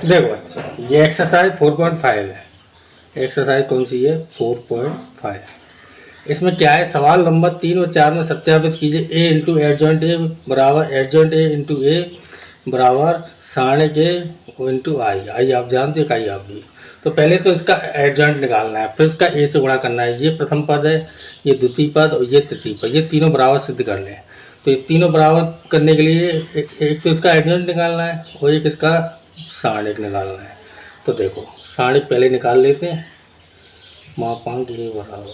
देखो अच्छा, ये एक्सरसाइज 4.5 है। एक्सरसाइज कौन सी है? 4.5। इसमें क्या है, सवाल नंबर 3 और 4 में सत्यापित कीजिए ए इंटू एडजॉइंट ए बराबर एडजॉइंट ए इंटू ए बराबर सारणी के इंटू आई। आई आप जानते हो, आई आप भी। तो पहले तो इसका एडजॉइंट निकालना है, फिर इसका ए से गुणा करना है। ये प्रथम पद है, ये द्वितीय पद और ये तृतीय पद, ये तीनों बराबर सिद्ध कर लें। तो ये तीनों बराबर करने के लिए एक तो इसका एडजॉइंट निकालना है और एक इसका सारणिक निकालना है। तो देखो सारणिक पहले निकाल लेते हैं। मापांक ये बराबर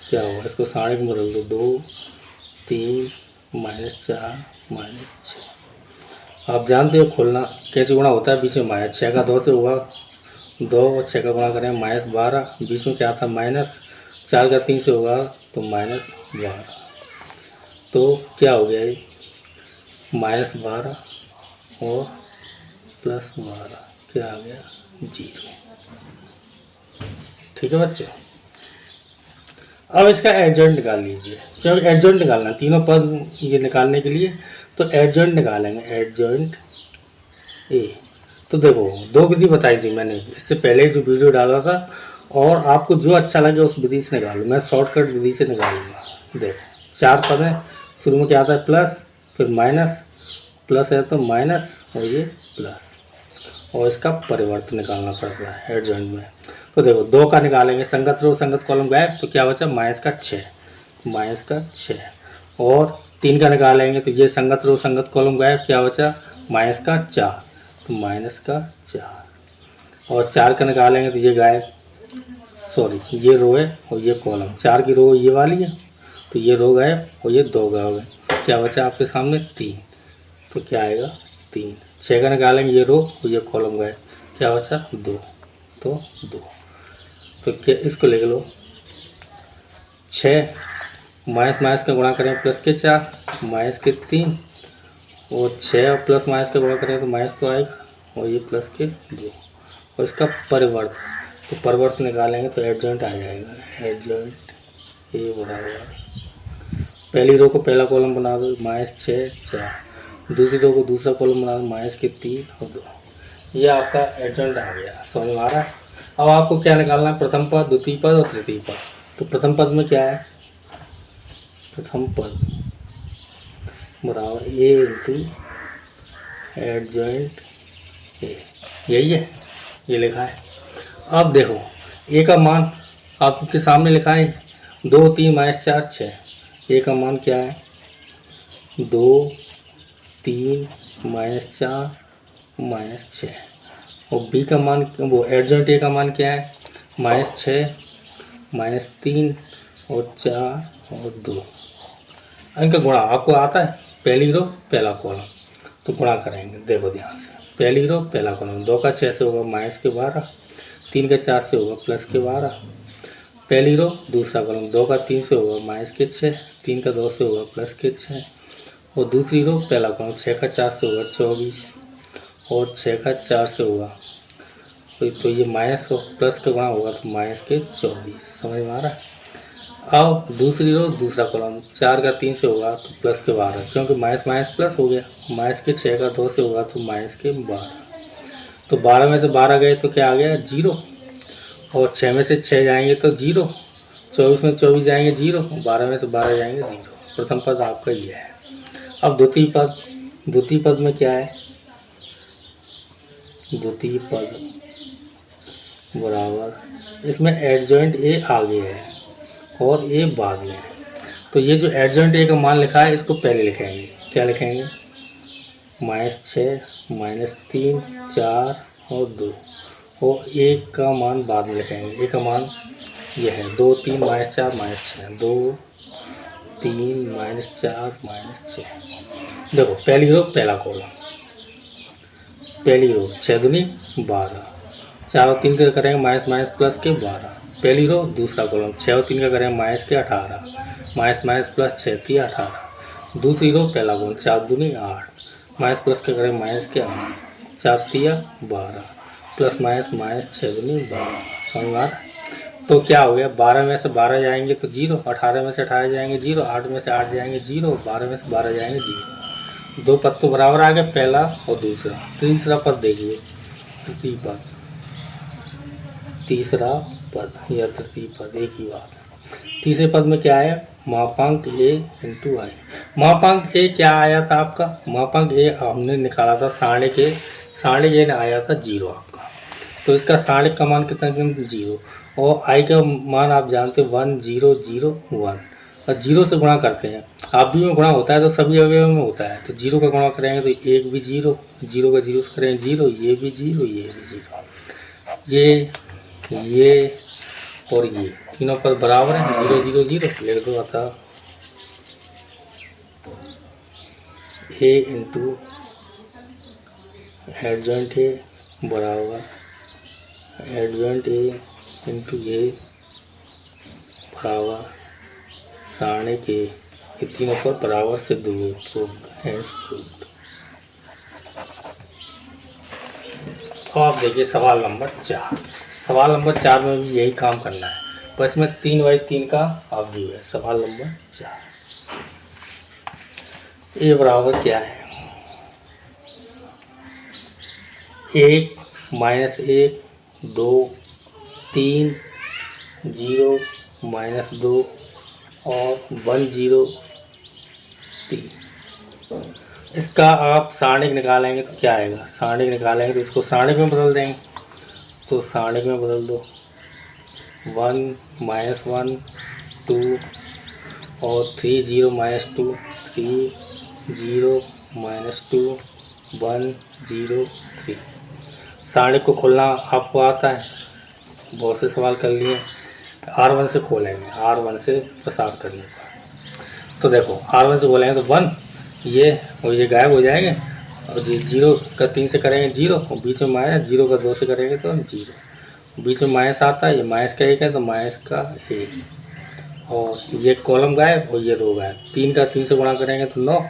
क्या होगा, इसको सारणिक में बदल दो, 2 3 -4 -6। आप जानते हो खोलना कैसे गुणा होता है, बीच में माइनस 6 का 2 से होगा 2 और 6 का गुणा करें -12, बीच में क्या था -4 का 3 से होगा तो -12। तो क्या हो गया ये -12 और +12 क्या आ गया 0। ठीक है बच्चे, अब इसका एडजॉइंट निकाल लीजिए। जब एडजॉइंट निकालना तीनों पद ये निकालने के लिए तो एडजॉइंट निकालेंगे, एडजॉइंट ए। तो देखो दो विधि बताई थी मैंने इससे पहले जो वीडियो डाला था, और आपको जो अच्छा लगे उस विधि से निकालो। मैं शॉर्टकट विधि से निकालूंगा। देखो 4 पद है, शुरू में क्या आता है प्लस, फिर माइनस, प्लस है तो माइनस और ये प्लस, और इसका परिवर्तन निकालना पड़ता है एडजॉइंट में। तो देखो 2 का निकालेंगे, संगत रो संगत कॉलम गायब, तो क्या बचा -6, और 3 का निकालेंगे तो ये संगत रो संगत कॉलम गायब, क्या बचा -4, तो -4, और 4 का निकालेंगे तो ये गायब, सॉरी ये रो है और ये कॉलम, 4 की रो ये वाली है तो ये रो गायब और ये 2 गायब है, क्या बचा आपके सामने 3, तो क्या आएगा 3। 6 का निकालेंगे ये रो और ये कॉलम गायब, क्या बचा 2, तो 2। तो क्या इसको लिख लो 6 माइनस माइनस का गुणा करें प्लस के 4 माइनस के 3, और 6 और प्लस माइनस का गुणा करें तो माइनस तो आएगा, और ये प्लस के 2, और इसका परिवर्तन, तो परिवर्तन निकालेंगे तो एडजॉइंट आ जाएगा। एडजॉइंट ए बराबर पहली रो को पहला कॉलम बना दो -6 4, दूसरी रो को दूसरा कॉलम बना दो -3 और 2। ये आपका एडजॉइंट आ गया, समझ में आ रहा है। अब आपको क्या निकालना है, प्रथम पद द्वितीय पद और तृतीय पद। तो प्रथम पद में क्या है, प्रथम पद बराबर ए इंटू एडजॉइंट ए, यही है, ये लिखा है। अब देखो ए का मान आपके सामने लिखा है 2 3 -4 6। ए का मान क्या है 2 3 -4 -6, और बी का मान वो एडजॉइंट ए का मान क्या है -6 -3 और 4 और 2। इनका गुणा आपको आता है, पहली रो पहला कॉलम, तो गुणा करेंगे। देखो ध्यान से, पहली रो पहला कॉलम 2 का 6 से होगा -12, 3 का 4 से होगा +12, पहली रो दूसरा कॉलम 2 का 3 से होगा -6, 3 का 2 से होगा +6, और दूसरी रो पहला कॉलम 6 का 4 से होगा 24, और 6 का 4 से होगा तो ये माइनस और प्लस का गुणा होगा तो -24। समझ में आ रहा है। अब दूसरी रो दूसरा कॉलम 4 का 3 से होगा तो +12, क्योंकि माइनस माइनस प्लस हो गया, -6 का 2 से होगा तो -12, तो 12 में से 12 गए तो क्या आ गया 0, और 6 में से 6 जाएंगे तो 0, 24 में 24 जाएंगे 0, 12 में से 12 जाएंगे 0। प्रथम पद आपका ये है। अब द्वितीय पद में क्या है, द्वितीय पद बराबर इसमें एडजॉइंट ए आगे है और ए बाद में है। तो ये जो एडजॉइंट ए का मान लिखा है इसको पहले लिखेंगे, क्या लिखेंगे -6 -3 4 और 2, और ए का मान बाद में लिखेंगे। ए का मान ये है 2 3 -4 -6, 2 3 -4 -6। देखो पहली रो पहला कॉलम, पहली रो 6 दूनी 12, 4 और 3 का करेंगे माइनस माइनस प्लस के 12, पहली रो दूसरा कॉलम 6 और 3 का करेंगे माइनस के 18, माइनस माइनस प्लस 6 3 18, दूसरी रो पहला कॉलम 4 दूनी 8, माइनस प्लस का करेंगे माइनस के 8, 4 3 12, प्लस माइनस माइनस 6 दूनी 12। समझ में आ रहा है। तो क्या हो गया, 12 में से 12 जाएंगे तो 0, 18 में से 18 जाएंगे 0, 8 में से 8 जाएंगे 0, 12 में से 12 जाएंगे 0। दो पद तो बराबर आ गए, पहला और दूसरा। तीसरा पद देखिए, तृतीय पद, तीसरा पद या तृतीय पद एक ही बात। तीसरे पद में क्या है, मापांक ए इंटू आई। मापांक ए क्या आया था आपका, मापांक ए हमने निकाला था सारणी ए ने आया था 0 आपका, तो इसका सारणी का मान कितना 0, और आई का मान आप जानते हो 1 0 0 1, और 0 से गुणा करते हैं। आप भी में गुणा होता है तो सभी अवयव में होता है, तो 0 का गुणा करेंगे तो एक भी 0, 0 का 0 से करेंगे 0, ये भी 0, ये भी 0, ये और ये तीनों पद बराबर हैं, 0 0 0 लिख दो। अतः ए इंटू एडजॉइंट ए बराबर एडजॉइंट ए इंटू ए बराबर सारणी के ये तीनों पद बराबर सिद्ध हुए, प्रूव्ड। तो आप देखिए सवाल नंबर 4। सवाल नंबर 4 में भी यही काम करना है, बस में 3/3 का अवयव है। सवाल नंबर 4, ए बराबर क्या है, 1 -1 2 3 0 -2 और 1 0 3। इसका आप सारणिक निकालेंगे तो क्या आएगा, सारणिक निकालेंगे तो इसको सारणिक में बदल देंगे, तो सारणिक में बदल दो 1 -1 2 और 3 0 -2 3 0 -2 1 0 3। सारणिक को खोलना आपको आता है, बहुत से सवाल कर लिए। R1 से खोलेंगे, R1 से प्रसार करने का, तो देखो R1 से खोलेंगे तो 1 ये और ये गायब हो जाएंगे, और 0 का 3 से करेंगे 0 और बीच में माइनस, 0 का 2 से करेंगे तो 0, बीच में माइनस आता है, ये माइनस का 1 है तो माइनस का 1, और ये कॉलम गायब और ये रो गायब। 3 का 3 से गुणा करेंगे तो 9,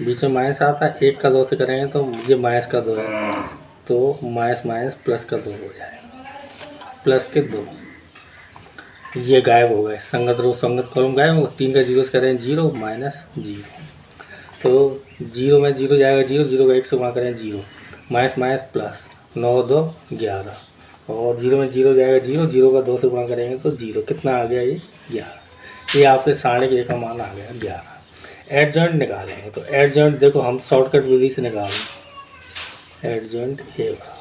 बीच में माइनस आता है, 1 का 2 से करेंगे तो ये माइनस का 2 है, तो माइनस माइनस प्लस का 2 हो जाएगा, प्लस के 2, ये गायब हो गए, संगत रो संगत कॉलम गायब हो। 3 का 0 से करें 0 -0, तो 0 में 0 जाएगा 0, 0 का 1 से गुणा करें 0, माइनस माइनस प्लस 9 2 11, और 0 में 0 जाएगा 0, 0 का 2 से गुणा करेंगे तो 0, कितना आ गया ये 11। ये आपके सारणिक ए का मान आ गया 11। एडजॉइंट निकालेंगे तो एडजॉइंट देखो हम शॉर्टकट विधि से निकालें, एडजॉइंट ए बराबर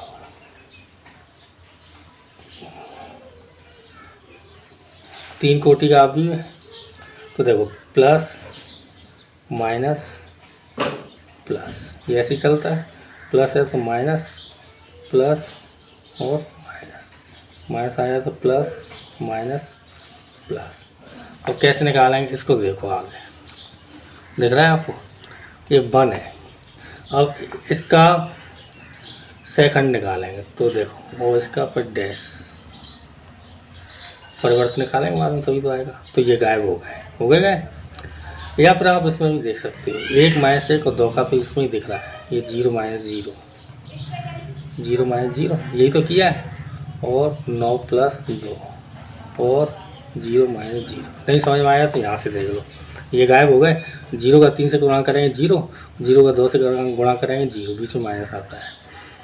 3 कोटि का आप भी है, तो देखो प्लस माइनस प्लस, ये ऐसे ही चलता है, प्लस है तो माइनस प्लस और माइनस, माइनस आया तो प्लस माइनस प्लस। और कैसे निकालेंगे इसको देखो, आगे दिख रहा है आपको, ये 1 है। अब इसका सेकंड निकालेंगे तो देखो, और इसका पर डैश परिवर्तन निकालेंगे बाद में तभी तो आएगा, तो ये गायब हो गए। या फिर आप इसमें भी देख सकते हो 1 -1 और 2 का तो इसमें ही दिख रहा है, ये 0 -0 0 -0 यही तो किया है, और 9 + 2 और 0 -0। नहीं समझ में आया तो यहाँ से देख लो, ये गायब हो गए। 0 का 3 से गुणा करेंगे 0, 0 का 2 से गुणा करेंगे 0, बीच में माइनस आता है,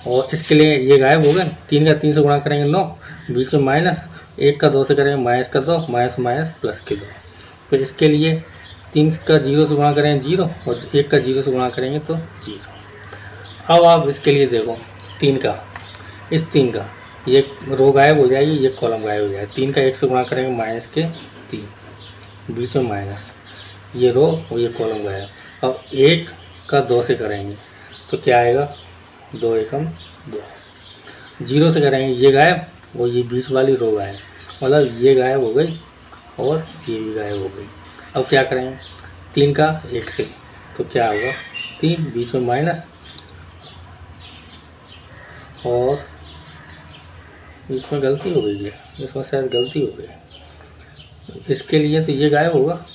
और इसके लिए ये गायब हो गए। 3 का 3 से गुणा करेंगे 9, बीच में माइनस, 1 का 2 से करेंगे माइनस का 2, माइनस माइनस प्लस के 2। फिर इसके लिए 3 का 0 से गुणा करेंगे 0 और 1 का 0 से गुणा करेंगे तो 0। अब आप इसके लिए देखो 3 का, इस 3 का ये रो गायब हो जाएगी, ये कॉलम गायब हो जाएगा। 3 का 1 से गुणा करेंगे माइनस के 3, बीच में माइनस, ये रो और ये कॉलम गायब। अब 1 का 2 से करेंगे तो क्या आएगा, 2 एकम 2। 0 से करेंगे ये गायब और ये बीच वाली रो गायब, मतलब ये गायब हो गई और ये भी गायब हो गई। अब क्या करेंगे 3 का 1 से, तो क्या होगा 3, बीच में माइनस और इसमें गलती हो गई है, इसमें शायद गलती हो गई। इसके लिए तो ये गायब होगा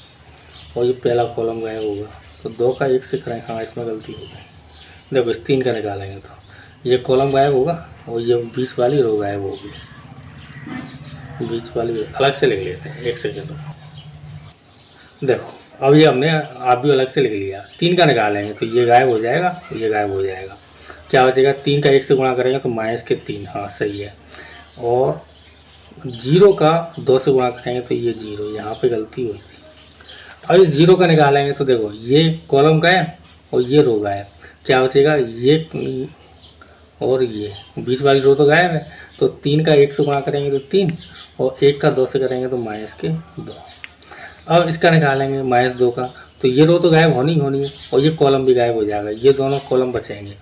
और ये पहला कॉलम गायब होगा, तो 2 का 1 से करें, हाँ इसमें गलती हो गई। देखो इस 3 का निकालेंगे तो ये कॉलम गायब होगा और ये बीच वाली रो गायब होगी। बीच वाली अलग से लिख लेते हैं, 1 सेकेंड। देखो अब ये हमने आप भी अलग से लिख लिया। 3 का निकालेंगे तो ये गायब हो जाएगा, ये गायब हो जाएगा। क्या बचेगा, 3 का 1 से गुणा करेंगे तो माइनस के 3, हाँ सही है। और 0 का 2 से गुणा करेंगे तो ये 0, यहाँ पे गलती हुई थी। अब इस 0 का निकालेंगे तो देखो ये कॉलम गायब और ये रो गायब, क्या बचेगा, ये और ये बीच वाली रो तो गायब है। तो 3 का 1 से गुणा करेंगे तो 3 और 1 का 2 से करेंगे तो माइनस के 2। अब इसका निकालेंगे -2 का, तो ये रो तो गायब होनी है और ये कॉलम भी गायब हो जाएगा, ये दोनों कॉलम बचेंगे।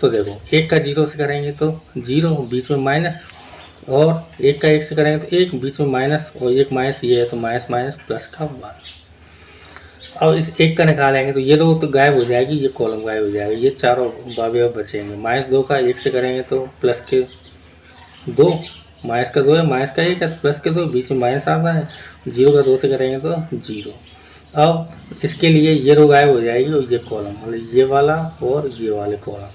तो देखो 1 का 0 से करेंगे तो 0, बीच में माइनस, और 1 का 1 से करेंगे तो 1, बीच में माइनस, और एक माइनस ये है तो माइनस माइनस प्लस का 1। अब इस 1 का निकालेंगे तो ये रो तो गायब हो जाएगी, ये कॉलम गायब हो जाएगा, ये चारों अवयव बचेंगे। -2 का 1 से करेंगे तो प्लस के 2, माइनस का 2 है, माइनस का 1 है तो प्लस के 2, बीच में माइनस आता है। 0 का 2 से करेंगे तो 0। अब इसके लिए ये रो गायब हो जाएगी और ये कॉलम, मतलब ये वाला और ये वाले कॉलम,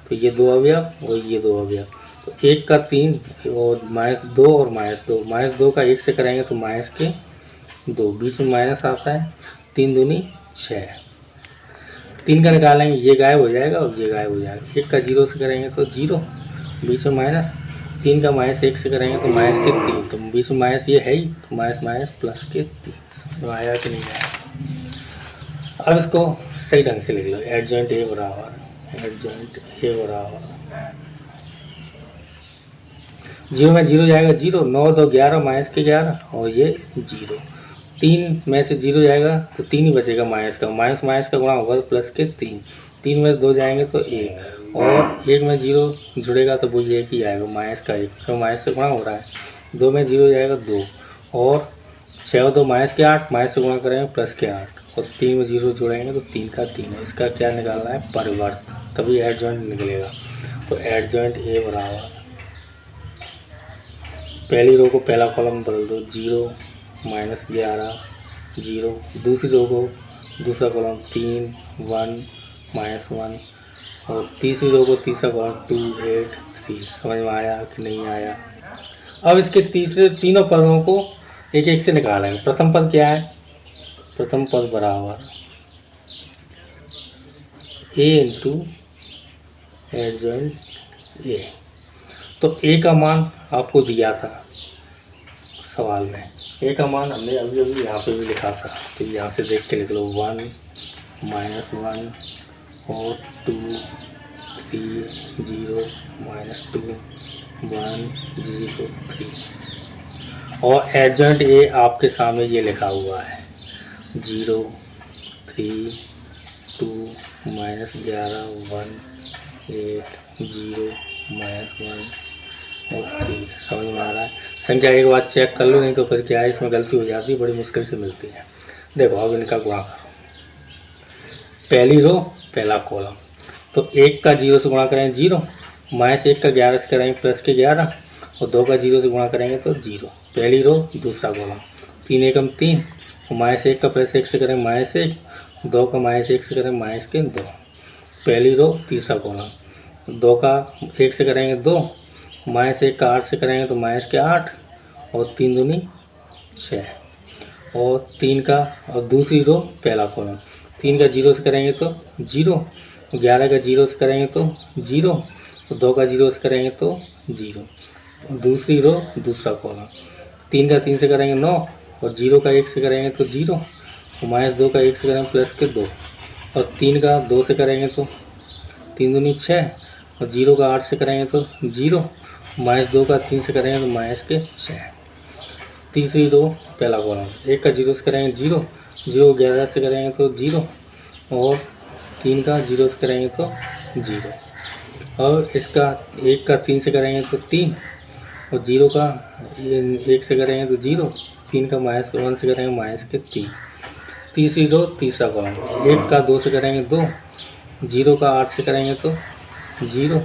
तो ये 2 अवयव और ये 2 अवयव। तो 1 का 3 और -2 और -2, -2 का 1 से करेंगे तो माइनस के 2, बीच में माइनस आता है, 3 दूनी 6। 3 का निकालेंगे, ये गायब हो जाएगा और ये गायब हो जाएगा। 1 का 0 से करेंगे तो 0, बीच में माइनस, 3 का -1 से करेंगे तो माइनस के 3, तो बीच में माइनस ये है ही, तो माइनस माइनस प्लस के 3। तो आया कि नहीं आया। अब इसको सही ढंग से लिख लो, एडजॉइंट ए बराबर 0 में 0 जाएगा 0, 9 2 11 माइनस के 11 और ये 0। 3 में से 0 जाएगा तो 3 ही बचेगा माइनस का, माइनस माइनस का गुणा होगा तो प्लस के 3। 3 में से 2 जाएंगे तो 1, और 1 में 0 जुड़ेगा तो वो ये कि आएगा माइनस का 1, तो माइनस से गुणा हो रहा है। 2 में 0 जाएगा 2, और 6 और 2 माइनस के 8, माइनस से गुणा करेंगे प्लस के 8, और 3 में 0 जोड़ेंगे तो 3 का 3 है। इसका क्या निकालना है, परिवर्त, तभी एडजॉइंट निकलेगा। तो एडजॉइंट ए बराबर, पहली रो को पहला कॉलम बदल दो, 0 -11 0, दूसरी रो को दूसरा कॉलम 3 1 -1, और तीसरी रो को तीसरा कॉलम 2 8 3। समझ में आया कि नहीं आया। अब इसके तीनों पदों को एक एक से निकालेंगे। प्रथम पद क्या है, प्रथम पद बराबर a इंटू एडजॉइंट ए। तो a का मान आपको दिया था सवाल में, a का मान हमने अभी अभी यहाँ पे भी लिखा था, तो यहाँ से देख के लिख लो, 1 -1 और 2 3 0 -2 1 0 3। और एडजॉइंट ए आपके सामने ये लिखा हुआ है, 0 3 2 -11 1 8 0 -1 और 3। समझ में आ रहा है। संख्या एक बार चेक कर लो, नहीं तो फिर क्या है, इसमें गलती हो जाती है, बड़ी मुश्किल से मिलती है। देखो अब इनका गुणा करो, पहली रो पहला कॉलम, तो 1 का 0 से गुणा करेंगे 0, -1 का 11 से करेंगे प्लस के 11, और 2 का 0 से गुणा करेंगे तो 0। पहली रो दूसरा कॉलम, 3 एकम 3, -1 का +1 से करेंगे -1, 2 का -1 से करेंगे माइनस के 2। पहली रो तीसरा कॉलम, 2 का 1 से करेंगे 2, -1 का 8 से करेंगे तो माइनस के 8, और 3 दूनी 6, और 3 का, और दूसरी रो पहला कॉलम, 3 का 0 से करेंगे तो 0, 11 का 0 से करेंगे तो 0, और 2 का 0 से करेंगे तो 0। दूसरी रो दूसरा कॉलम, 3 का 3 से करेंगे 9, और 0 का 1 से करेंगे तो 0, और -2 का 1 से करेंगे प्लस के 2, और 3 का 2 से करेंगे तो 3 दूनी 6, और 0 का 8 से करेंगे तो 0, -2 का 3 से करेंगे तो माइनस के 6। तीसरी रो पहला कॉलम, 1 का 0 से करेंगे 0, 0 11 से करेंगे तो 0, और 3 का 0 से करेंगे तो 0, और इसका 1 का 3 से करेंगे तो 3, और 0 का 1 से करेंगे तो 0, 3 का -1 से करेंगे माइनस के 3। तीसरी रो तीसरा कॉलम, 1 का 2 से करेंगे 2, 0 का 8 से करेंगे तो 0,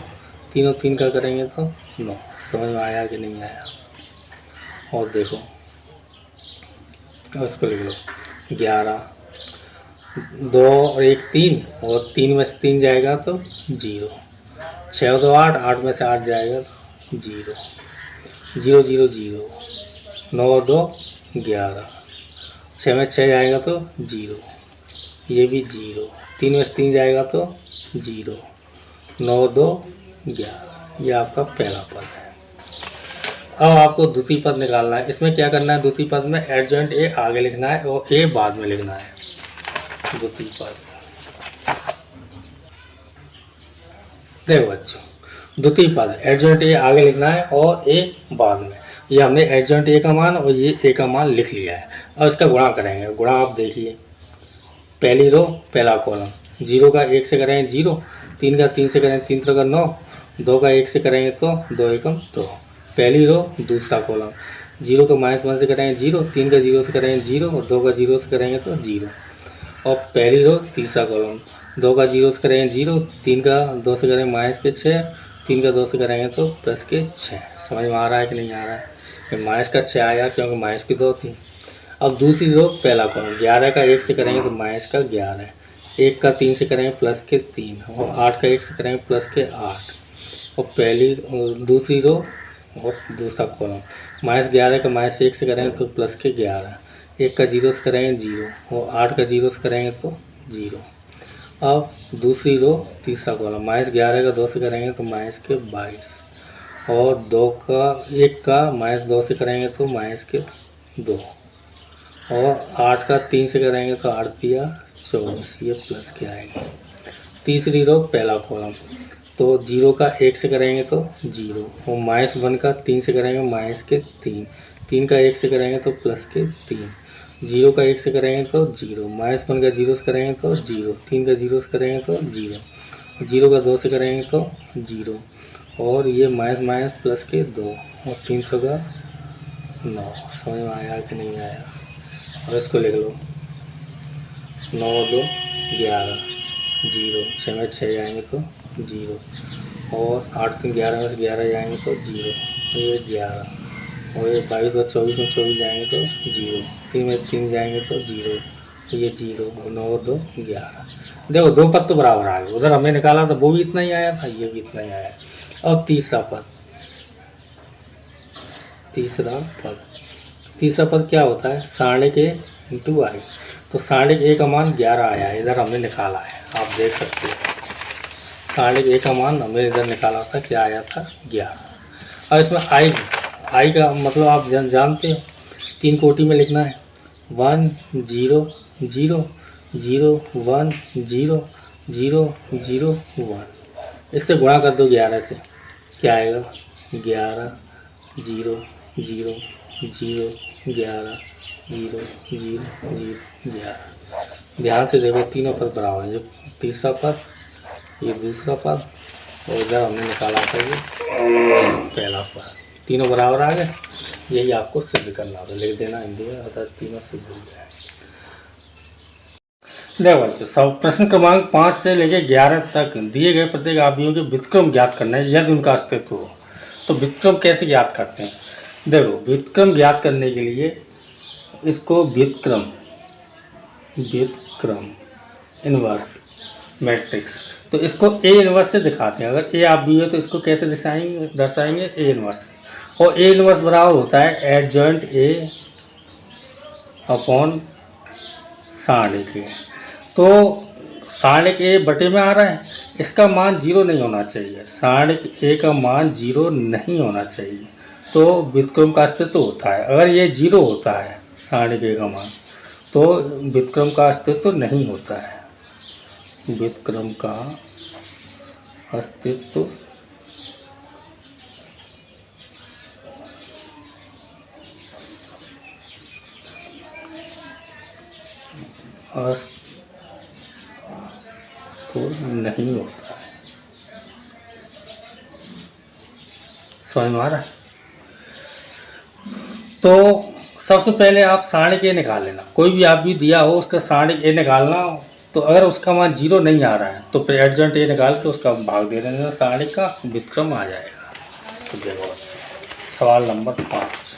3 और 3 का करेंगे तो 9। समझ में आया कि नहीं आया। और देखो उसको लिख लो, 11 2 और 1 3, और 3 में से 3 जाएगा तो 0, 6 और 2 8, 8 में से 8 जाएगा तो 0 0 0 0, 9 और 2 11, 6 में 6 जाएगा तो 0, ये भी 0, 3 में से 3 जाएगा तो 0, 9 और 2 11, ये आपका पहला पद है। अब आपको द्वितीय पद निकालना है। इसमें क्या करना है, द्वितीय पद में एडजॉइंट ए आगे लिखना है और ए बाद में लिखना है। द्वितीय पद देखो बच्चों, द्वितीय पद एडजॉइंट ए आगे लिखना है और ए बाद में। ये हमने एडजॉइंट ए का मान और ये ए का मान लिख लिया है। अब इसका गुणा करेंगे। गुणा आप देखिए, पहली रो पहला कॉलम, 0 का 1 से करेंगे 0, 3 का 3 से करेंगे 3 3 का 9, 2 का 1 से करेंगे तो 2 एकम 2। पहली रो दूसरा कॉलम, 0 का -1 से करेंगे 0, 3 का 0 से करेंगे 0 और 2 का 0 से करेंगे तो 0। और पहली रो तीसरा कॉलम, 2 का 0 से करेंगे 0, 3 का 2 से करेंगे -6, 3 का 2 से करेंगे तो +6। समझ में आ रहा है कि नहीं आ रहा है? -6 आया क्योंकि माइनस की 2 थी। अब दूसरी रो पहला कॉलम, 11 का 1 से करेंगे तो -11, 1 का 3 से करेंगे +3 और 8 का 1 से करेंगे +8। और पहली दूसरी रो और दूसरा कॉलम, -11 का -1 से करेंगे तो +11, 1 का 0 से करेंगे 0 और 8 का 0 से करेंगे तो 0। अब दूसरी रो तीसरा कॉलम, -11 का 2 से करेंगे तो -22 और 1 का -2 से करेंगे तो -2 और 8 का 3 से करेंगे तो 8 दिया 24, ये प्लस के आएंगे। तीसरी रो पहला कॉलम, तो 0 का 1 से करेंगे तो 0 और -1 का 3 से करेंगे -3, 3 का 1 से करेंगे तो +3, 0 का 1 से करेंगे तो 0, -1 का 0 से करेंगे तो 0, 3 का 0 से करेंगे तो 0, 0 का 2 से करेंगे तो 0 और ये -+2 और 3 का 9। समझ में आया कि नहीं आया? और इसको लिख लो, 9 2 11, 0, 6 में 6 जाएंगे तो 0 और 8 3 11 में से 11 जाएंगे तो 0, ये 11 और ये 22 और 24 में 24 जाएंगे तो 0, 3 में 3 जाएंगे तो 0, तो ये 0 और 9 2 11। देखो 2 पद तो बराबर आ गए। उधर हमने निकाला था वो भी इतना ही आया था, ये भी इतना ही आया। अब तीसरा पद, तीसरा पद क्या होता है, सारणिक ए इंटू आई। तो सारणिक ए का मान 11 आया है, इधर हमने निकाला है, आप देख सकते हो। सारणिक ए का मान हमने इधर निकाला था, क्या आया था 11। अब इसमें आई का मतलब आप जानते हो, 3 कोटि में लिखना है, 1 0 0 0 1 0 0 0 1। इससे गुणा कर दो 11 से, क्या आएगा 11 0 0 0 11 0 0 0 11। ध्यान से देखो, तीनों पद बराबर हैं। ये तीसरा पद, ये दूसरा पद और इधर हमने निकाला था ये पहला पद, तीनों बराबर आ गए। यही आपको सिद्ध करना होगा, लिख देना हिंदी में, अर्थात तीनों सिद्ध हो जाए। देखो बच्चों, सब प्रश्न क्रमांक 5 से लेकर 11 तक दिए गए प्रत्येक आव्यूहों के व्युत्क्रम ज्ञात करना है यदि उनका अस्तित्व हो। तो व्युत्क्रम कैसे ज्ञात करते हैं? देखो, व्युत्क्रम ज्ञात करने के लिए इसको व्युत्क्रम इनवर्स मैट्रिक्स, तो इसको ए इनवर्स से दिखाते हैं। अगर ए आव्यूह है तो इसको कैसे दर्शाएंगे ए इनवर्स। और ए इनवर्स बराबर होता है एडजॉइंट ए अपॉन सारणिक ए। तो सारणिक ए बटे में आ रहा है, इसका मान 0 नहीं होना चाहिए, सारणिक ए का मान 0 नहीं होना चाहिए, तो व्युत्क्रम का अस्तित्व होता है। अगर ये 0 होता है सारणिक ए का मान, तो व्युत्क्रम का अस्तित्व नहीं होता है। व्युत्क्रम का अस्तित्व नहीं होता है। समझ में आ रहा है? तो सबसे पहले आप सारणिक ए निकाल लेना। कोई भी आप भी दिया हो उसका सारणिक ए निकालना हो, तो अगर उसका मान 0 नहीं आ रहा है तो फिर एडजॉइंट ए निकाल के उसका भाग दे देना, सारणिक का व्युत्क्रम आ जाएगा। तो देखो बच्चे, सवाल नंबर 5,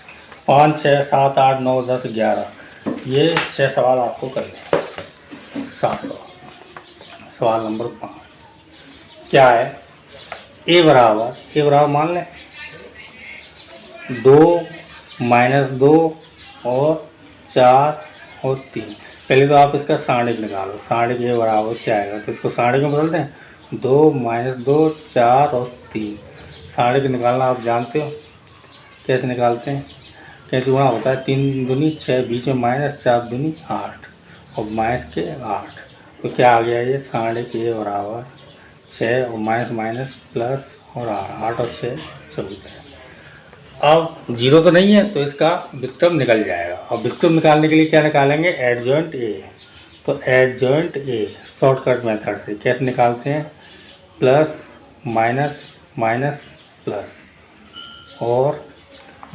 5 6 7 8 9 10 11, ये 6 सवाल आपको करने हैं। 7 सवाल। सवाल नंबर 5 क्या है, ए बराबर मान लें 2 -2 और 4 और 3। पहले तो आप इसका सारणिक निकालो, सारणिक ए बराबर क्या आएगा, तो इसको सारणिक में बदल दें, 2 -2 4 और 3। साढ़े के निकालना आप जानते हो कैसे निकालते हैं, कैसे गुणा होता है 3 दूनी 6, बीच में माइनस, 4 दूनी 8 और माइनस के 8। तो क्या आ गया ये साढ़े के बराबर 6 और माइनस माइनस प्लस और 8 और 6 14। अब जीरो तो नहीं है तो इसका विकल्प निकल जाएगा। और विकल्प निकालने के लिए क्या निकालेंगे, एडजॉइंट ए। तो एडजॉइंट ए शॉर्टकट मेथड से कैसे निकालते हैं, प्लस माइनस माइनस प्लस और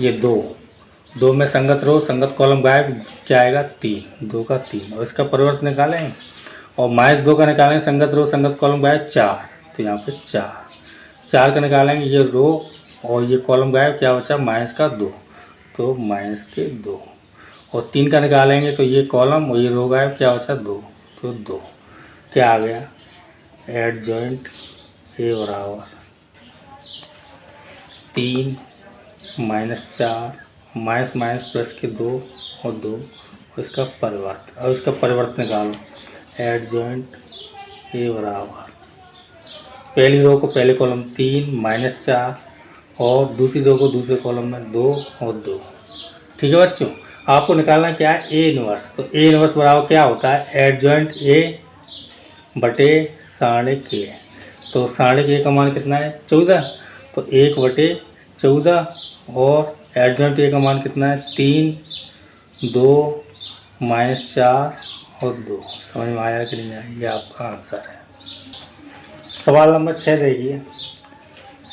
ये 2 में संगत रो संगत कॉलम गायब, क्या आएगा 3, 2 का 3 और इसका परिवर्तन निकालेंगे और माइनस 2 का निकालेंगे संगत रो संगत कॉलम गायब 4, तो यहाँ पे 4 का निकालेंगे ये रो और ये कॉलम गायब, क्या बचा माइनस का 2, तो माइनस के 2 और 3 का निकालेंगे तो ये कॉलम और ये रो गायब, क्या बचा 2, तो 2। क्या आ गया, एडजॉइंट ए बराबर 3 माइनस 4 माइनस माइनस प्लस के 2 और 2 और इसका परिवर्तन, और इसका परिवर्तन निकालो, एडजॉइंट ए बराबर पहली रो को पहले कॉलम 3 माइनस 4 और दूसरी रो को दूसरे कॉलम में 2 और 2। ठीक है बच्चों, आपको निकालना क्या है, ए इनवर्स। तो ए इनवर्स बराबर क्या होता है, एडजॉइंट ए बटे साढ़े के। तो साढ़े के का मान कितना है 14, तो 1 बटे 14 और एडजॉइंट ए का मान कितना है 3, 2 माइनस 4 और 2। समझ में आया कि नहीं आया, ये आपका आंसर है। सवाल नंबर 6 देखिए,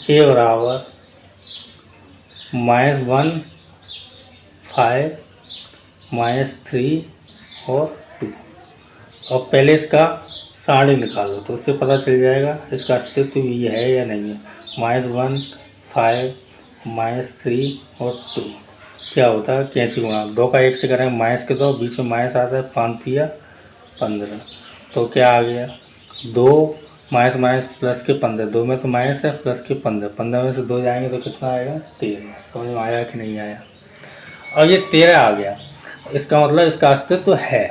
ए बराबर -1 5 -3 और 2 और पहले इसका साढ़े निकालो तो उससे पता चल जाएगा इसका अस्तित्व ये है या नहीं है। -1 5 -3 और 2 क्या होता है, कैंची गुणा 2 का 1 से करेंगे माइनस के 2, बीच में माइनस आता है 5 या 15, तो क्या आ गया 2 माइनस माइनस प्लस के 15, 2 में तो माइनस है प्लस के 15, 15 में से 2 जाएंगे तो कितना आएगा 13। समझ में आया कि नहीं आया। और ये 13 आ गया, इसका मतलब इसका अस्तित्व है।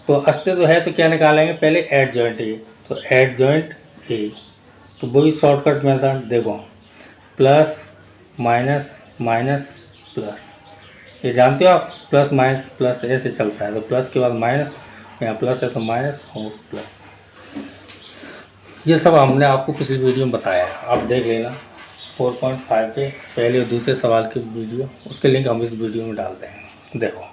तो अस्तित्व है तो क्या निकालेंगे, पहले एडजॉइंट ए। तो एडजॉइंट ए तो वही शॉर्टकट मेथड देखो, प्लस माइनस माइनस प्लस, ये जानते हो आप प्लस माइनस प्लस ऐसे चलता है। तो प्लस के बाद माइनस, यहाँ प्लस है तो माइनस और प्लस। ये सब हमने आपको पिछली वीडियो में बताया है, आप देख लेना 4.5 के पहले और दूसरे सवाल की वीडियो, उसके लिंक हम इस वीडियो में डाल देंगे। देखो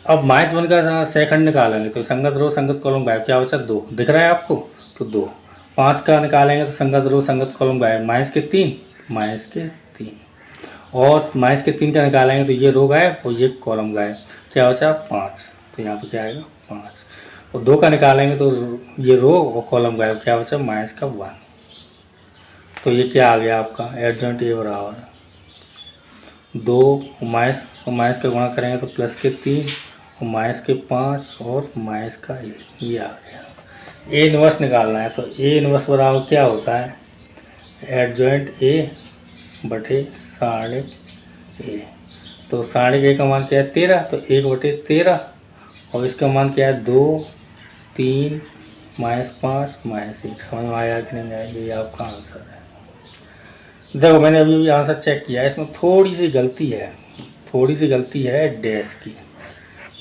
अब -1 का सेकंड निकालेंगे तो संगत रो संगत कॉलम गायब, क्या बचा 2, दिख रहा है आपको, तो 2। 5 का निकालेंगे तो संगत रो संगत कॉलम गायब, -3 -3 और -3 का निकालेंगे तो ये रो गायब और ये कॉलम गायब, क्या बचा 5, तो यहाँ पे क्या आएगा 5 और 2 का निकालेंगे तो ये रो और कॉलम गायब, क्या बचा -1। तो ये क्या आ गया आपका एडजॉइंट ए बराबर 2 माइनस का गुणा करेंगे तो प्लस के 3 और माइनस के 5 और माइनस का 1, ये आ गया। ए इनवर्स निकालना है तो ए इनवर्स बराबर क्या होता है, एडजॉइंट ए बटे साढ़े ए। तो साढ़े ए का मान क्या है 13, तो 1 बटे 13 और इसका मान क्या है 2 3 -5 -1। समझ में आया कि नहीं आया, ये आपका आंसर है। देखो मैंने अभी आंसर चेक किया, इसमें थोड़ी सी गलती है डैश की।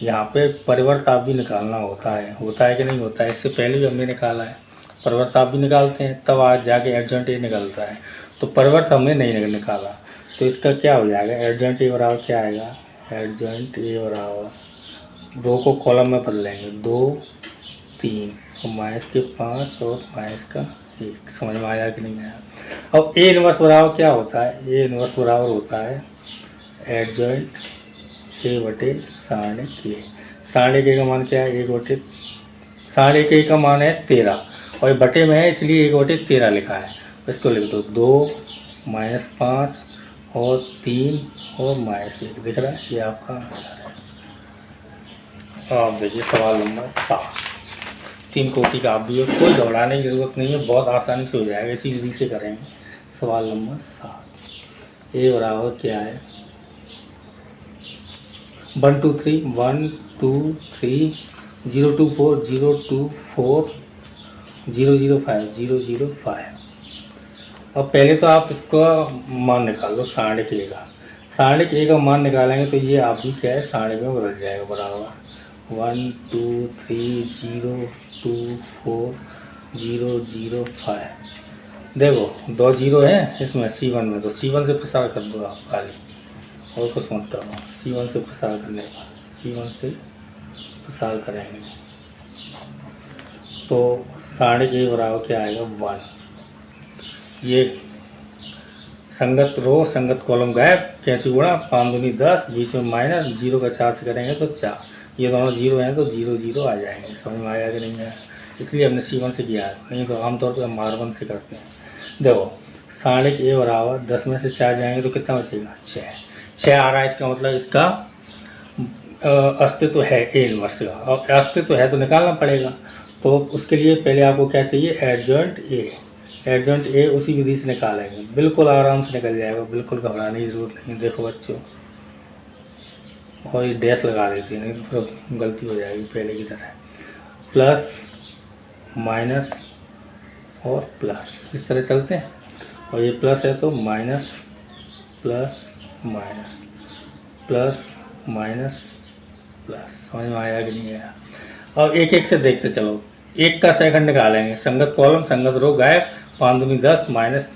यहाँ पे परिवर्त भी निकालना होता है कि नहीं होता है, इससे पहले भी हमने निकाला है। परिवर्त भी निकालते हैं तब आज जाके एडजॉइंट ए निकलता है, तो परिवर्त हमने नहीं निकाला। तो इसका क्या हो जाएगा, एडजॉइंट ए बराबर क्या आएगा, एडजॉइंट ए बराबर रो को कॉलम में बदलेंगे 2 3 और माइनस के 5 और माइनस का 1। समझ में आया कि नहीं आया। अब ए इनवर्स बराबर क्या होता है, ए इनवर्स बराबर होता है एडजॉइंट ए बटे साढ़े के। साढ़े के का मान क्या है, 1 बटे साढ़े के का मान है 13 और ये बटे में है इसलिए 1 बटे 13 लिखा है। इसको लिख दो 2 -5 और 3 और -1, दिख रहा है, ये आपका आंसर है। आप देखिए सवाल नंबर 7, 3 कोटि का आप भी, कोई घबराने की जरूरत नहीं है, बहुत आसानी से हो जाएगा, इसी विधि से करेंगे। सवाल नंबर 7, ए बराबर क्या है 1 2 3 1 2 3 0 2 4 0 2 4 0 0 5 0 0 5। अब पहले तो आप इसको मान निकाल लो साढ़े के का। साढ़े के का मान निकालेंगे तो ये आप भी क्या है साढ़े में बदल जाएगा बराबर 1 2 3 0 2 4 0 0 5। देखो 2 जीरो है इसमें C1 में, तो C1 से प्रसार कर दो आप खाली और कुछ मत करो। C1 से प्रसार करने का C1 से प्रसार करेंगे तो साढ़े के बराबर क्या आएगा 1। ये संगत रो संगत कॉलम गायब, कैंची गुणा 5 दूनी 10, बीच में माइनस, जीरो का 4 से करेंगे तो 4। ये दोनों जीरो हैं तो 0 0 आ जाएंगे। समझ में आया कि नहीं आया? इसलिए हमने C1 से किया है, नहीं तो आमतौर पर हम R1 से करते हैं। देखो साढ़े के बराबर 10 में से 4 जाएंगे तो कितना बचेगा 6 आ रहा है। इसका मतलब इसका अस्तित्व है ए इनवर्स का, और अस्तित्व है तो निकालना पड़ेगा। तो उसके लिए पहले आपको क्या चाहिए एडजॉइंट ए। एडजॉइंट ए उसी विधि से निकालेंगे, बिल्कुल आराम से निकल जाएगा, बिल्कुल घबराने की जरूरत नहीं। देखो बच्चों, और ये डैश लगा देती है, नहीं तो फिर गलती हो जाएगी पहले की तरह। प्लस माइनस और प्लस इस तरह चलते हैं, और ये प्लस है तो minus plus minus plus minus plus. समझ में आया कि नहीं आया? और एक एक से देखते चलो। एक का सेकंड निकालेंगे, संगत कॉलम संगत रो गायब, 5 दूनी 10 माइनस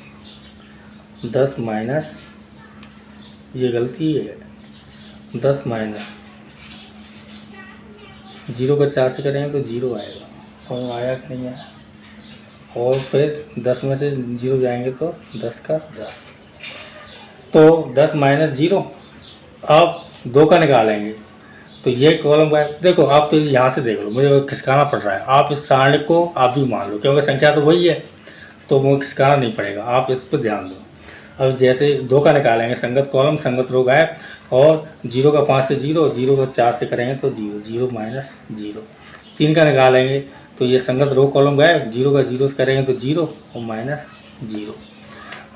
10 माइनस, ये गलती है 10 माइनस, जीरो का 4 से करेंगे तो 0 आएगा। समझ में आया कि नहीं आया? और फिर 10 में से 0 जाएंगे तो 10 का 10, तो 10 माइनस 0। अब 2 का निकालेंगे तो ये कॉलम का देखो, आप तो यहाँ से देख लो, मुझे खिसकाना पड़ रहा है। आप इस साढ़े को आप भी मान लो, क्योंकि संख्या तो वही है तो मुझे खिसकाना नहीं पड़ेगा, आप इस पर ध्यान दो। अब जैसे 2 का निकालेंगे, संगत कॉलम संगत रो गायब, और 0 का 5 से 0, 0 का 4 से करेंगे तो 0, 0 माइनस 0। 3 का निकालेंगे तो ये संगत रो कॉलम गायब, 0 का 0 से करेंगे तो 0 और माइनस 0।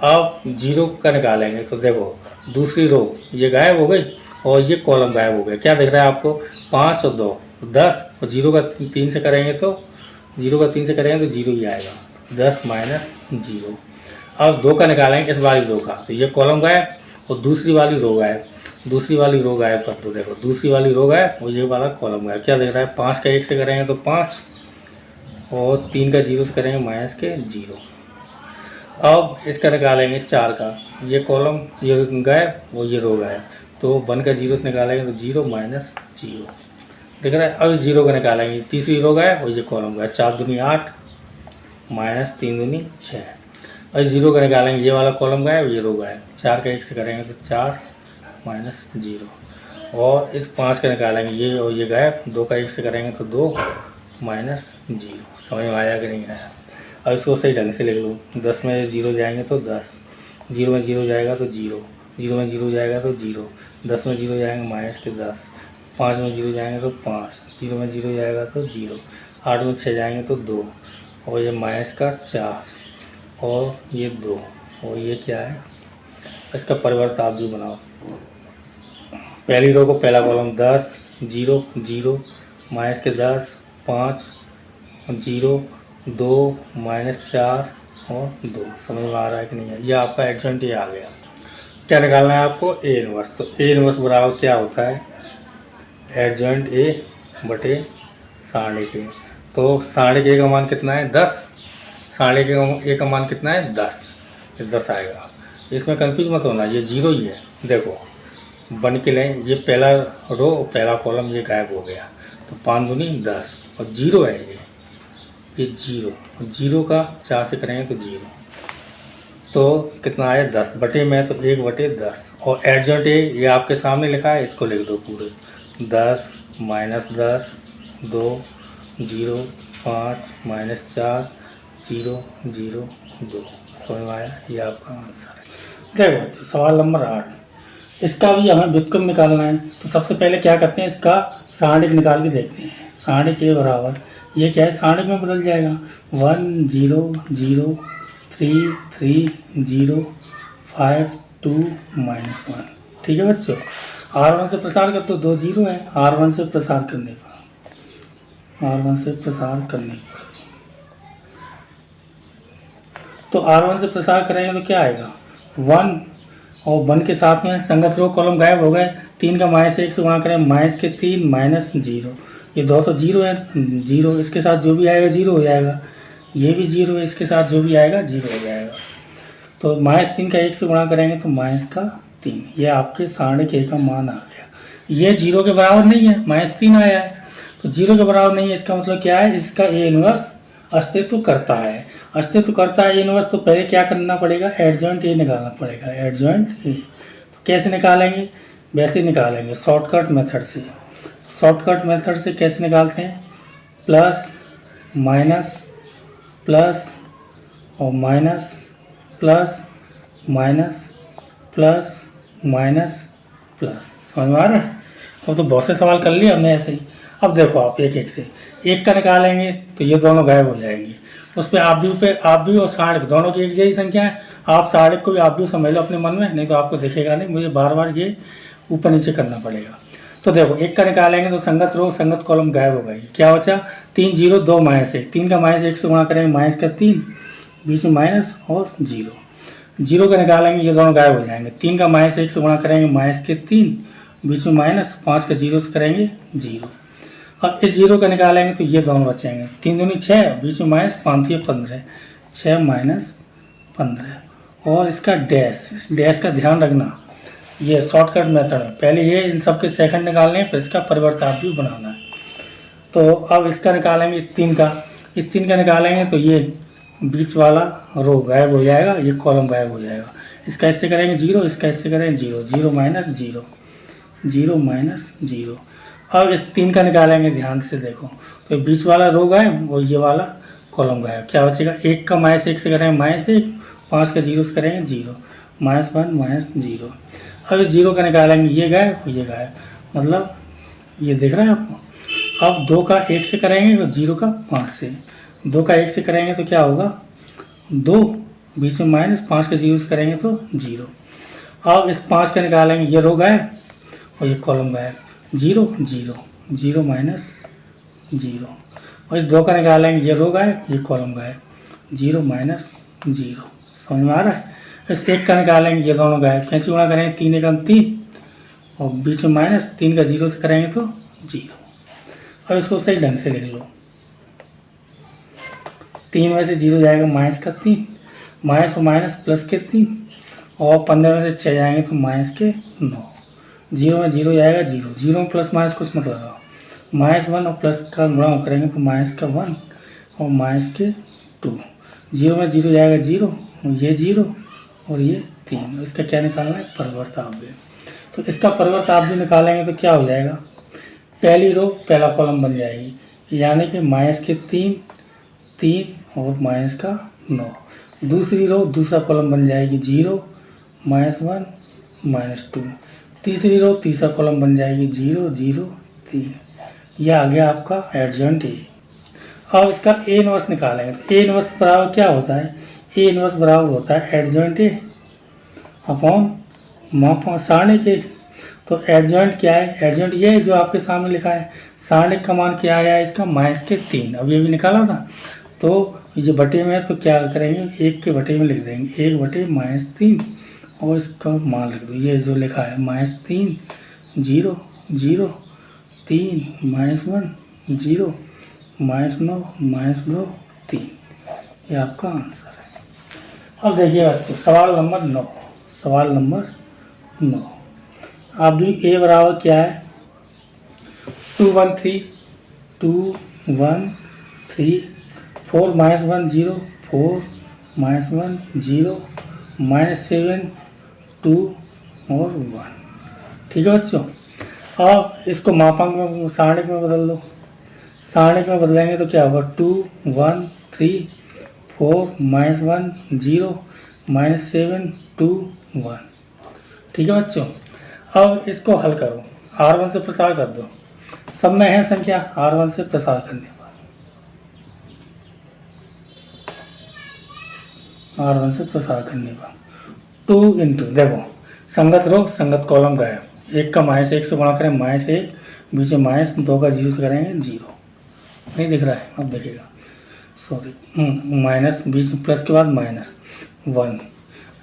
अब 0 का निकालेंगे तो देखो दूसरी रो ये गायब हो गई और ये कॉलम गायब हो गया। क्या दिख रहा है आपको? 5 और 2 10, और 0 का 3 से करेंगे तो 0 का 3 से करेंगे तो 0 ही आएगा, 10 माइनस 0। अब 2 का निकालेंगे इस वाली रो का, तो ये कॉलम गायब और दूसरी वाली रो गायब, दूसरी वाली रो गायब कर दो। देखो दूसरी वाली रो गायब और ये वाला कॉलम गायब। क्या दिख रहा है? 5 का 1 से करेंगे तो 5, और 3 का 0 से करेंगे माइनस के 0। अब इसका निकालेंगे 4 का, ये कॉलम ये गायब और ये रो गायब, तो 1 का 0 से निकालेंगे तो 0 माइनस 0। देख रहा है? अब इस 0 का निकालेंगे, तीसरी रो गायब और ये कॉलम गायब, 4 दूनी 8 माइनस 3 दूनी 6। और इस 0 का निकालेंगे, ये वाला कॉलम गायब ये रो गायब, 4 का 1 से करेंगे तो 4 माइनस 0। और इस 5 का निकालेंगे, ये और ये गायब, 2 का 1 से करेंगे तो 2 माइनस 0। समझ में आया कि नहीं आया? अब इसको सही ढंग से लिख लो। 10 में 0 जाएंगे तो 10, 0 में 0 जाएगा तो 0, 0 में 0 जाएगा तो 0, 10 में 0 जाएंगे माइनस के 10, 5 में 0 जाएंगे तो 5, 0 में 0 जाएगा तो 0, 8 में 6 जाएंगे तो 2, और ये माइनस का 4, और ये 2, और ये क्या है? इसका परिवर्तन आप भी बनाओ। पहली रो को पहला कॉलम 10 0 0 माइनस के 10 5 0 2 माइनस 4 और 2। समझ में आ रहा है कि नहीं है? ये आपका एडजॉइंट ए आ गया। क्या निकालना है आपको? A inverse. तो ए इनवर्स बराबर क्या होता है? एडजॉइंट ए बटे साढ़े के। तो साढ़े के का मान कितना है? 10। साढ़े के ए का मान कितना है? 10। ये 10 आएगा। इसमें कंफ्यूज मत होना, ये 0 ही है। देखो बन के लें, ये पहला रो पहला कॉलम ये गायब हो गया, तो 5 दूनी 10 और 0 है ये 0, 0 का 4 से करेंगे तो 0, तो कितना आया? 10 बटे में तो 1 बटे 10। और एडजॉइंट ए ये आपके सामने लिखा है, इसको लिख दो पूरे। 10 माइनस 10 2 0 5 माइनस 4 0 0 2। समझ में आया? ये आपका आंसर है। देखो बच्चों सवाल नंबर 8, इसका भी हमें व्युत्क्रम निकालना है। तो सबसे पहले क्या करते हैं, इसका सारणिक निकाल के देखते हैं। सारणिक के बराबर ये क्या है? सारणिक में बदल जाएगा 1 0 0 3 3 0 5 2 माइनस 1। ठीक है बच्चों, R1 से प्रसार कर तो 2 0 है, R1 से प्रसार करने पर, R1 से प्रसार करने पर तो R1 से प्रसार करेंगे तो क्या आएगा 1, और 1 के साथ में संगत रो कॉलम गायब हो गए। 3 का -1 से गुणा करें -3 -0, ये दो तो 0 है, 0 इसके साथ जो भी आएगा 0 हो जाएगा, ये भी 0 है, इसके साथ जो भी आएगा 0 हो जाएगा। तो -3 का 1 से गुणा करेंगे तो -3, ये आपके सारणिक A का मान आ गया। ये 0 के बराबर नहीं है, -3 आया है, तो 0 के बराबर नहीं है, इसका मतलब क्या है, इसका A इनवर्स अस्तित्व करता है। अस्तित्व करता है A इनवर्स, तो पहले क्या करना पड़ेगा, एडजॉइंट A निकालना पड़ेगा, एडजॉइंट A। तो कैसे निकालेंगे, वैसे निकालेंगे शॉर्टकट मेथड से। शॉर्टकट मेथड से कैसे निकालते हैं, प्लस माइनस प्लस और minus plus minus plus minus plus. समझ में आ रहा है। अब तो बहुत से सवाल कर लिए हमने ऐसे ही। अब देखो आप एक एक से, एक का निकालेंगे तो ये दोनों गायब हो जाएंगे। उस पर आप भी और साढ़े दोनों की एक जैसी संख्या है। आप साढ़े को भी आप भी समझ लो अपने मन में, नहीं तो आपको दिखेगा नहीं, मुझे बार बार ये ऊपर नीचे करना पड़ेगा। तो देखो एक का निकालेंगे तो संगत रो संगत कॉलम गायब हो गई। क्या बचा, 3 0 2 -1, 3 का -1 से गुणा करेंगे -3, बीच में माइनस और 0, 0 का निकालेंगे ये दोनों गायब हो जाएंगे। 3 का -1 से गुणा करेंगे -3, बीच में माइनस, 5 का 0 से करेंगे 0। अब इस 0 का निकालेंगे तो ये दोनों बचेंगे, 3 दूनी 6, बीच में माइनस, 5 3 15, 6 -15। और इसका डैश, इस डैश का ध्यान रखना, ये शॉर्टकट मेथड है। पहले ये इन सब के सेकंड निकालने हैं, फिर इसका परिवर्तन भी बनाना है। तो अब इसका निकालेंगे, इस 3 का निकालेंगे तो ये बीच वाला रो गायब हो जाएगा, ये कॉलम गायब हो जाएगा। इसका इससे करेंगे 0, इसका इससे करेंगे 0, 0 -0, 0 -0। अब इस 3 का निकालेंगे, ध्यान से देखो, तो बीच वाला रो गायब और ये वाला कॉलम गायब। क्या बचेगा, 1 का -1 से करेंगे -1, 5 का 0 से करेंगे 0, -1 -0। अब इस 0 का निकालेंगे, ये गायब ये गायब, मतलब ये दिख रहा है आपको। अब 2 का 1 से करेंगे तो 0 का 5 से, 2 का 1 से करेंगे तो क्या होगा 2, बीच में माइनस, 5 का 0 से करेंगे तो 0। अब इस 5 का निकालेंगे, ये रो गायब और ये कॉलम गायब, 0 0 0 -0। और इस 2 का निकालेंगे, ये रो गायब ये कॉलम गायब, 0 -0। समझ में आ रहा है। इस 1 का निकालेंगे, ये दोनों गायब, कैसे गुणा करेंगे, 3 1 3 और बीच में माइनस, 3 का 0 से करेंगे तो 0। अब इसको सही ढंग से लिख लो, 3 में से 0 जाएगा -3, माइनस और माइनस प्लस के 3, और 15 में से 6 जाएंगे तो -9, 0 में 0 जाएगा 0, 0 में प्लस माइनस कुछ मत लगाओ, -1 और प्लस का गुणा करेंगे तो -1 और -2, 0 में 0 जाएगा 0, ये 0 और ये 3। इसका क्या निकालना है, परिवर्ताव्य। तो इसका परिवर्ताव्य निकालेंगे तो क्या हो जाएगा, पहली रो पहला कॉलम बन जाएगी, यानी कि -3 और -9। दूसरी रो दूसरा कॉलम बन जाएगी 0 -1 -2। तीसरी रो तीसरा कॉलम बन जाएगी 0 0 3। यह आ गया आपका एडजॉइंट ए। अब इसका ए इनवर्स निकालेंगे तो ए इनवर्स बराबर क्या होता है, ए इनवर्स बराबर होता है एडजॉइंट ए अपॉन सारणिक ए। तो एडजॉइंट क्या है, एडजॉइंट ये है जो आपके सामने लिखा है। सारणिक का मान क्या आया है इसका, -3। अब ये भी निकाला था, तो ये बटे में है तो क्या करेंगे, 1 के बटे में लिख देंगे, 1 बटे -3 और इसका मान लिख दो, ये जो लिखा है -3 0 0 3 -1 0 -9 -2 3। ये आपका आंसर है। अब देखिए बच्चे सवाल नंबर 9, सवाल नंबर 9। आप भी ए बराबर क्या है, 2 1 3 2 1 3 4 -1 0 4 -1 0 -7 2 और 1। ठीक है बच्चों। अब इसको मापांक में सारणिक में बदल दो, सारणिक में बदलेंगे तो क्या होगा, 2 1 3 4 -1 0 -7 2 1। ठीक है बच्चों। अब इसको हल करो, R1 से प्रसार कर दो, सब में है संख्या, R1 से प्रसार करने पर, R1 से प्रसार करने पर 2 इंटू, देखो संगत रो संगत कॉलम गायब, 1 का -1 से गुणा करें -1, बीच में -2 का 0 से करेंगे 0। नहीं दिख रहा है, अब देखेगा सॉरी माइनस, बीच में प्लस के बाद -1,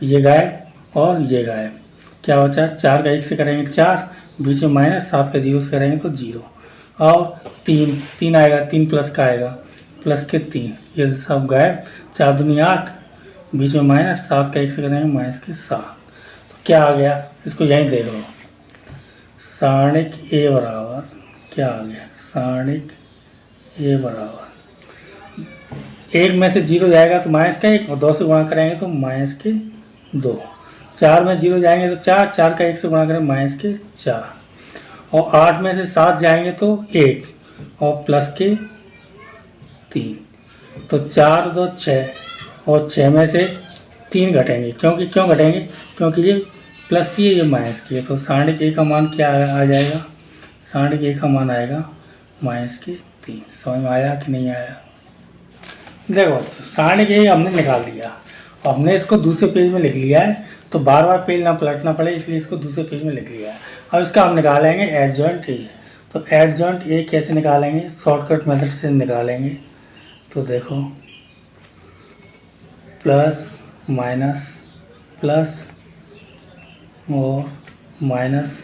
ये गायब और ये गायब। क्या बचा? 4 का 1 से करेंगे 4, बीच में माइनस, 7 का 0 से करेंगे तो 0, और 3 आएगा, 3 प्लस का आएगा, प्लस के 3, ये सब गायब। 4 दूनी 8, बीच में माइनस, 7 का 1 से करेंगे माइनस के 7। तो क्या आ गया? इसको यहीं देख लो, सारणिक ए बराबर क्या आ गया? सारणिक ए बराबर 1 में से 0 जाएगा तो माइनस का 1, और 2 से गुणा करेंगे तो माइनस के 2। 4 में 0 जाएंगे तो 4, 4 का 1 से गुणा करेंगे माइनस के 4, और 8 में से 7 जाएंगे तो 1, और प्लस के 3, तो 4 2 6, और 6 में से 3 घटेंगे, क्यों घटेंगे? क्योंकि ये प्लस की है, ये माइनस की है। तो सारणिक ए का मान क्या आ जाएगा? सारणिक ए का मान आएगा माइनस के 3। समझ में आया कि नहीं आया? देखो बच्चों, सारणिक ए हमने निकाल लिया, और हमने इसको दूसरे पेज में लिख लिया है, तो बार बार पेज ना पलटना पड़े, इसलिए इसको दूसरे पेज में लिख लिया है। अब इसका हम निकालेंगे एडजॉइंट ए। तो एडजॉइंट ए कैसे निकालेंगे? शॉर्टकट मेथड से निकालेंगे। तो देखो, प्लस माइनस प्लस और minus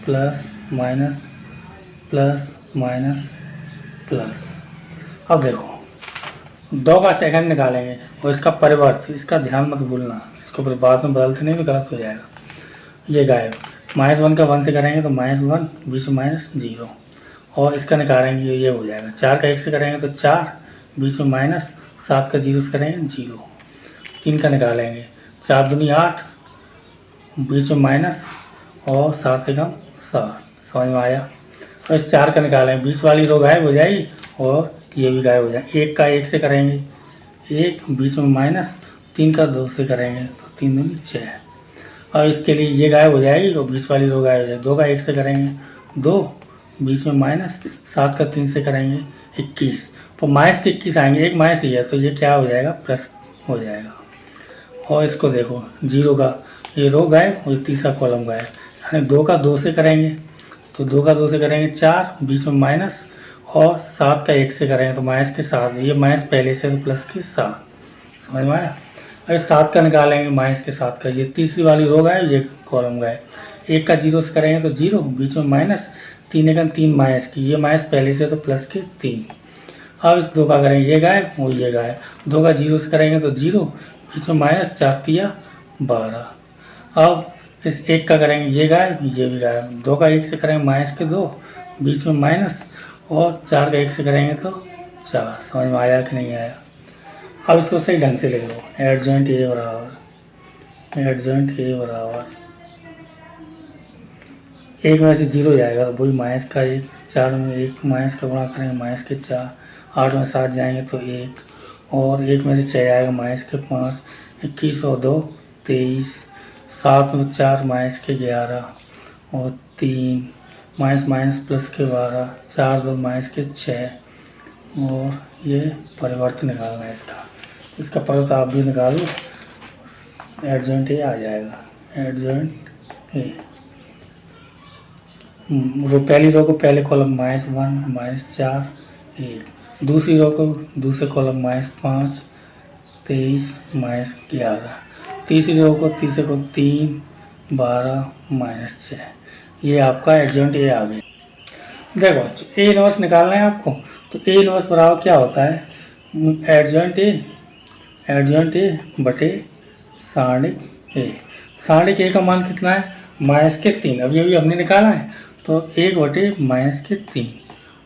plus minus plus minus plus. अब देखो, 2 का सेकंड निकालेंगे और इसका परिवर्त, इसका ध्यान मत भूलना, इसको फिर बाद में बदलते नहीं तो गलत हो जाएगा। ये गायब, -1 का 1 से करेंगे तो -1, बीच में माइनस 0, और इसका निकालेंगे ये हो जाएगा। 4 का 1 से करेंगे तो 4, बीच में माइनस, 7 का 0 से करेंगे 0। 3 का निकालेंगे, 4 दूनी 8, बीच में माइनस, और 7 एकम 7। समझ में आया? और इस 4 का निकालेंगे, बीच वाली रो गायब हो जाएगी, और ये भी गायब हो जाएगा। 1 का 1 से करेंगे 1, बीच में माइनस, 3 का 2 से करेंगे तो 3 दूनी 6। और इसके लिए ये गायब हो जाएगी और बीच वाली रो गायब हो जाएगी। 2 का 1 से करेंगे 2, बीच में माइनस, 7 का 3 से करेंगे 21, तो माइनस के 21 आएंगे, एक माइनस ही है तो ये क्या हो जाएगा? प्लस हो जाएगा। और इसको देखो, 0 का ये रो गायब और तीसरा कॉलम गायब, यानी 2 का 2 से करेंगे तो 2 का 2 से करेंगे 4, बीच में माइनस, और 7 का 1 से करेंगे तो माइनस के 7, ये माइनस पहले से तो प्लस के 7। समझ में आया? अरे 7 का निकालेंगे, माइनस के 7 का, ये तीसरी वाली रो गायब, ये कॉलम गायब। 1 का 0 से करेंगे तो 0, बीच में माइनस, 3 एकम 3 माइनस की, ये माइनस पहले से तो प्लस के 3। अब इस 2 का करेंगे ये गायब और ये गायब। 2 का 0 से करेंगे तो 0, बीच में माइनस, 4 तिया 12। अब इस 1 का करेंगे ये गायब, ये भी गायब। 2 का 1 से करेंगे माइनस के 2, बीच में माइनस, और 4 का 1 से करेंगे तो 4। समझ में आया कि नहीं आया? अब इसको सही ढंग से लिख लो, एडजॉइंट ए बराबर 1 में से 0 जाएगा तो वही माइनस का 1, 4 में 1 माइनस का गुणा करेंगे माइनस के 4, 8 में 7 जाएंगे तो 1, और 1 में से 6 जाएगा माइनस के 5, 21 और 2 23, 7 में 4 माइनस के 11, और 3 माइनस माइनस प्लस के 12, 4 2 माइनस के 6, और ये परिवर्त निकालना है इसका परिवर्त आप भी निकालो, एडजॉइंट ए आ जाएगा। एडजॉइंट ए, वो पहली रो को पहले कॉलम -1 -4 1, दूसरी रो को दूसरे कॉलम -5 23 -11, तीसरी रो को तीसरे को 3 12 -6। ये आपका एडजॉइंट ए आ गया। देखो बच्चों, ए इनवर्स निकालना है आपको, तो ए इनवर्स बराबर क्या होता है? एडजॉइंट ए बटे सारणिक ए। सारणिक ए का मान कितना है? -3। अभी हमने निकाला है, तो 1 बटे -3,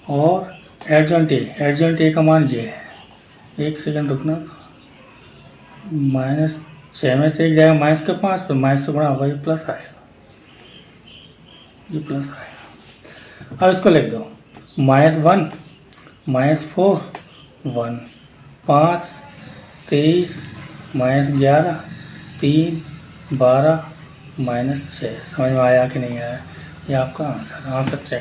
और एडजॉइंट ए का मान ये है, 1 सेकंड रुकना, तो -6 में से 1 जाएगा माइनस के 5, फिर माइनस से गुणा होगा, ये प्लस आएगा, ये प्लस आएगा। अब इसको लिख दो, -1 -4 1, 5 23 -11 3 12 -6। समझ में आया कि नहीं आया? ये आपका आंसर चेक।